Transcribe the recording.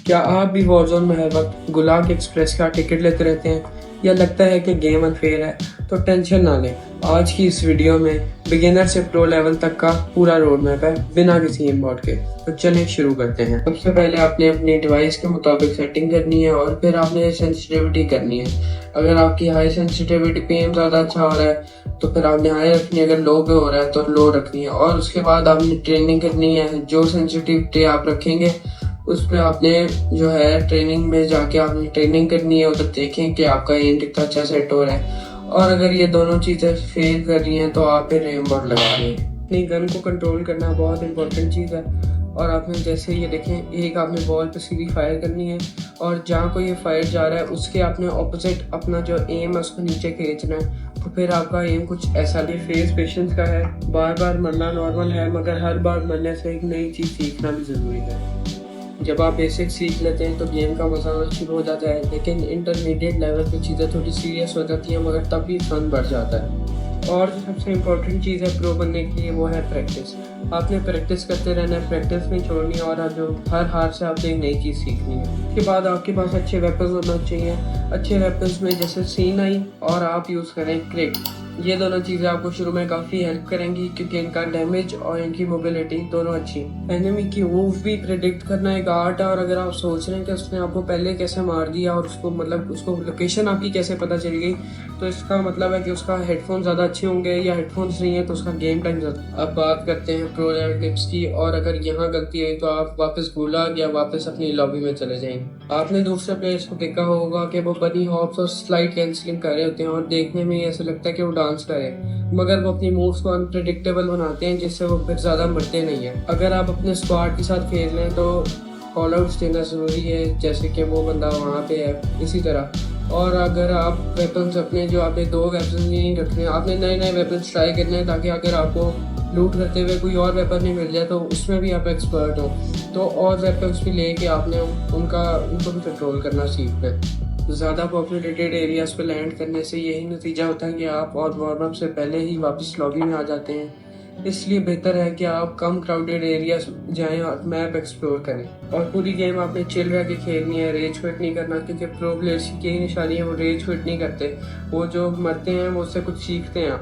क्या आप भी वॉरजोन में हर वक्त गुलाग एक्सप्रेस का टिकट लेते रहते हैं या लगता है कि गेम अनफेयर है? तो टेंशन ना लें। आज की इस वीडियो में बिगिनर से प्रो लेवल तक का पूरा रोड मैप है बिना किसी इम्पोर्ट के। तो चलें शुरू करते हैं। सबसे पहले आपने अपनी डिवाइस के मुताबिक सेटिंग करनी है और फिर आपने सेंसिटिविटी करनी है। अगर आपकी हाई सेंसिटिविटी पे ज़्यादा अच्छा हो रहा है तो फिर आपने हाई रखनी है, अगर लो पे हो रहा है तो लो रखनी है। और उसके बाद आपने ट्रेनिंग करनी है। जो सेंसिटिविटी आप रखेंगे उस पर आपने जो है ट्रेनिंग में जाके आपने ट्रेनिंग करनी है, उधर देखें कि आपका एम कितना अच्छा सेट हो रहा है। और अगर ये दोनों चीज़ें फेल कर रही हैं तो आप फिर एम बोर्ड लगा लें। अपनी गन को कंट्रोल करना बहुत इंपॉर्टेंट चीज़ है। और आपने जैसे ये देखें, एक आपने बॉल पे सीधी फायर करनी है और जहाँ को ये फायर जा रहा है उसके आपने ऑपोजिट अपना जो एम है उसको नीचे खींचना है। तो फिर आपका एम कुछ ऐसा नहीं। फेस पेशेंस का है, बार बार मरना नॉर्मल है, मगर हर बार मरने से एक नई चीज़ सीखना भी ज़रूरी है। जब आप बेसिक सीख लेते हैं तो गेम का मजा आना शुरू हो जाता है, लेकिन इंटरमीडिएट लेवल पे चीज़ें थोड़ी सीरियस हो जाती हैं, मगर तब भी फन बढ़ जाता है। और जो सबसे इम्पोर्टेंट चीज़ है प्रो बनने के लिए वो है प्रैक्टिस। आपने प्रैक्टिस करते रहना है, प्रैक्टिस नहीं छोड़नी है और जो हर हार से आपने एक नई चीज़ सीखनी है। उसके बाद आपके पास अच्छे वेपन्स होना चाहिए। अच्छे वेपन्स में जैसे C9 और आप यूज़ करें क्रिक। ये दोनों चीज़ें आपको शुरू में काफ़ी हेल्प करेंगी क्योंकि इनका डैमेज और इनकी मोबिलिटी दोनों अच्छी। एनिमी की मूव भी प्रिडिक्ट करना एक आर्ट है, और अगर आप सोच रहे हैं कि उसने आपको पहले कैसे मार दिया और उसको मतलब उसको लोकेशन आपकी कैसे पता चल गई, तो इसका मतलब है कि उसका हेडफोन ज़्यादा अच्छे होंगे, या हेडफोन्स नहीं है तो उसका गेम टाइम ज़्यादा। अब बात करते हैं प्रो लेवल टिप्स की, और अगर यहाँ गलती है तो आप वापस गुलाग या वापस अपनी लॉबी में चले जाएंगे। आपने दूसरे प्लेयर्स को देखा होगा कि वो बनी हॉप्स और स्लाइड कैंसिलिंग कर रहे होते हैं और देखने में ऐसा लगता है कि वो डांस करें, मगर वो अपनी मूव्स को अनप्रेडिक्टेबल बनाते हैं जिससे वो फिर ज़्यादा मरते नहीं हैं। अगर आप अपने स्क्वाड के साथ खेल रहे हैं तो कॉल आउट्स देना ज़रूरी है, जैसे कि वो बंदा वहाँ पे है, इसी तरह। और अगर आप वेपन्स अपने जो आपने दो वेपन्स नहीं रखने, आपने नए नए वेपन्स ट्राई करने हैं ताकि अगर आपको लूट करते हुए कोई और वेपन नहीं मिल जाए तो उसमें भी आप एक्सपर्ट हो। तो और वेपन्स भी लेके आपने उनको भी कंट्रोल करना सीख लें। ज़्यादा पॉपुलेटेड एरियाज़ पे लैंड करने से यही नतीजा होता है कि आप और वार्म अप से पहले ही वापस लॉबी में आ जाते हैं। इसलिए बेहतर है कि आप कम क्राउडेड एरियाज जाएं और मैप एक्सप्लोर करें। और पूरी गेम आपने चिल रह के खेलनी है, रेज क्विट नहीं करना, क्योंकि प्रो प्लेयर्स की यही निशानी है, वो रेज क्विट नहीं करते। वो जो मरते हैं वो उससे कुछ सीखते हैं।